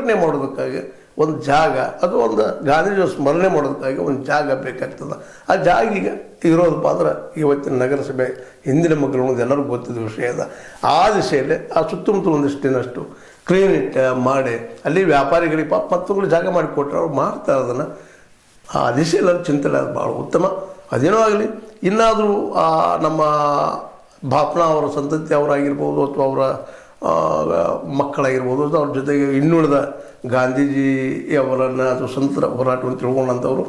ಪ್ರತಿಭಟನೆ ಮಾಡೋದಕ್ಕಾಗಿ ಒಂದು ಜಾಗ, ಅದು ಒಂದು ಗಾಂಧೀಜಿಯ ಸ್ಮರಣೆ ಮಾಡೋದಕ್ಕಾಗಿ ಒಂದು ಜಾಗ ಬೇಕಾಗ್ತದೆ. ಆ ಜಾಗ ಈಗ ಇರೋದಪ್ಪ ಅಂದ್ರೆ ಇವತ್ತಿನ ನಗರಸಭೆ ಹಿಂದಿನ ಮಕ್ಕಳು ಎಲ್ಲರಿಗೂ ಗೊತ್ತಿದ್ದ ವಿಷಯ ಅದ. ಆ ದಿಶೆಯಲ್ಲಿ ಆ ಸುತ್ತಮುತ್ತಲು ಒಂದಿಷ್ಟಿನಷ್ಟು ಕ್ಲೀನ್ ಇಟ್ಟು ಮಾಡಿ ಅಲ್ಲಿ ವ್ಯಾಪಾರಿಗಳಿಗೆ ಮತ್ತೊಂದು ಜಾಗ ಮಾಡಿಕೊಟ್ರೆ ಅವ್ರು ಮಾಡ್ತಾರೆ ಅದನ್ನು. ಆ ದಿಶೆಯಲ್ಲಿ ಚಿಂತನೆ ಅದು ಭಾಳ ಉತ್ತಮ. ಅದೇನೋ ಆಗಲಿ, ಇನ್ನಾದರೂ ನಮ್ಮ ಬಾಪನ ಅವರ ಸಂತತಿ ಅವರಾಗಿರ್ಬೋದು ಅಥವಾ ಅವರ ಮಕ್ಕಳಾಗಿರ್ಬೋದು ಅಥವಾ ಅವ್ರ ಜೊತೆಗೆ ಇನ್ನುಳಿದ ಗಾಂಧೀಜಿಯವರನ್ನು ಅಥವಾ ಸ್ವತಂತ್ರ ಹೋರಾಟವನ್ನು ತಿಳ್ಕೊಂಡಂಥವ್ರು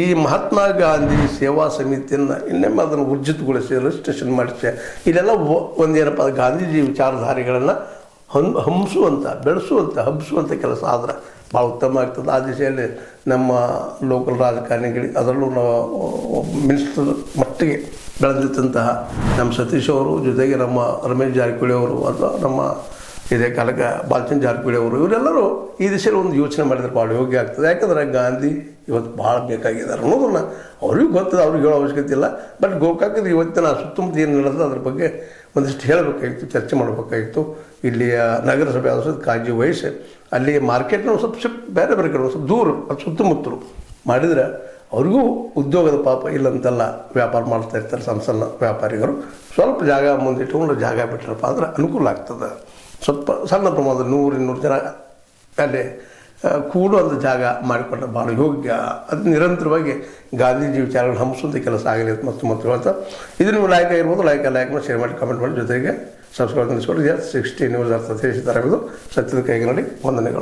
ಈ ಮಹಾತ್ಮ ಗಾಂಧಿ ಸೇವಾ ಸಮಿತಿಯನ್ನು ಇನ್ನೊಮ್ಮೆ ಅದನ್ನು ಊರ್ಜಿತಗೊಳಿಸಿ ರಿಜಿಸ್ಟ್ರೇಷನ್ ಮಾಡಿಸಿ ಇಲ್ಲೆಲ್ಲ ಒಂದೇನಪ್ಪ ಗಾಂಧೀಜಿ ವಿಚಾರಧಾರೆಗಳನ್ನು ಹಂಸುವಂಥ, ಬೆಳೆಸುವಂಥ, ಹಬ್ಬಿಸುವಂಥ ಕೆಲಸ ಆದ್ರೆ ಭಾಳ ಉತ್ತಮ ಆಗ್ತದೆ. ಆ ದಿಶೆಯಲ್ಲಿ ನಮ್ಮ ಲೋಕಲ್ ರಾಜಕಾರಣಿಗಳಿಗೆ, ಅದರಲ್ಲೂ ನಾವು ಮಿನಿಸ್ಟರ್ ಮಟ್ಟಿಗೆ ಬೆಳೆದಿದ್ದಂತಹ ನಮ್ಮ ಸತೀಶ್ ಅವರು, ಜೊತೆಗೆ ನಮ್ಮ ರಮೇಶ್ ಜಾರಕಿಹೊಳಿ ಅವರು ಅಥವಾ ನಮ್ಮ ಇದೇ ಕಾಲಕ್ಕೆ ಬಾಲಚಂದ್ರ ಜಾರಕಿಹೊಳಿ ಅವರು, ಇವರೆಲ್ಲರೂ ಈ ದಿಶೆಯಲ್ಲಿ ಒಂದು ಯೋಚನೆ ಮಾಡಿದರೆ ಭಾಳ ಯೋಗ್ಯ ಆಗ್ತದೆ. ಯಾಕಂದರೆ ಗಾಂಧಿ ಇವತ್ತು ಭಾಳ ಬೇಕಾಗಿದ್ದಾರೆ ಅನ್ನೋದನ್ನು ಅವ್ರಿಗೂ ಗೊತ್ತದ, ಅವ್ರಿಗೆ ಹೇಳೋ ಅವಶ್ಯಕತೆ ಇಲ್ಲ. ಬಟ್ ಗೋಕಾಕದ ಇವತ್ತಿನ ಸುತ್ತಮುತ್ತ ಏನು ನಡೆದ ಅದ್ರ ಬಗ್ಗೆ ಒಂದಿಷ್ಟು ಹೇಳಬೇಕಾಗಿತ್ತು, ಚರ್ಚೆ ಮಾಡಬೇಕಾಗಿತ್ತು. ಇಲ್ಲಿಯ ನಗರಸಭೆ ಆದ ಕಾಳಜಿ ವಹಿಸಿ ಅಲ್ಲಿ ಮಾರ್ಕೆಟ್ನ ಸ್ವಲ್ಪ ಬೇರೆ ಬೇರೆ ಕಡೆ ಸ್ವಲ್ಪ ದೂರ ಸುತ್ತಮುತ್ತಲು ಮಾಡಿದರೆ ಅವ್ರಿಗೂ ಉದ್ಯೋಗದ ಪಾಪ ಇಲ್ಲಂತೆಲ್ಲ ವ್ಯಾಪಾರ ಮಾಡ್ತಾ ಇರ್ತಾರೆ. ಸಣ್ಣ ಸಣ್ಣ ವ್ಯಾಪಾರಿಗಳು ಸ್ವಲ್ಪ ಜಾಗ ಮುಂದಿಟ್ಟುಕೊಂಡು ಜಾಗ ಬಿಟ್ಟರಪ್ಪ ಅಂದ್ರೆ ಅನುಕೂಲ ಆಗ್ತದೆ. ಸ್ವಲ್ಪ ಸಣ್ಣ ಪ್ರಮಾಣದ 100-200 ಜನ ಅಲ್ಲಿ ಕೂಡುವಂಥ ಜಾಗ ಮಾಡಿಕೊಂಡ್ರೆ ಭಾಳ ಯೋಗ್ಯ. ಅದು ನಿರಂತರವಾಗಿ ಗಾಂಧೀಜಿ ವಿಚಾರಗಳು ಹಂಸುವಂಥ ಕೆಲಸ ಆಗಲಿ ಮತ್ತು ಹೇಳ್ತಾ ಇದು ನೀವು ಲೈಕ್ ಆಗಿರ್ಬೋದು, ಲೈಕ್ ಮಾಡಿ ಶೇರ್ ಮಾಡಿ ಕಮೆಂಟ್ ಮಾಡಿ, ಜೊತೆಗೆ ಸಬ್ಸ್ಕ್ರೈಬ್ ನಿಲ್ಲಿಸ್ಕೊಂಡು 60 ನ್ಯೂಸ್ ಅರ್ಥ ತಿಳಿಸಿದ್ದಾರೆ. ಸತ್ಯದ ಕೈಗೆ ನೋಡಿ ವಂದನೆಗಳು.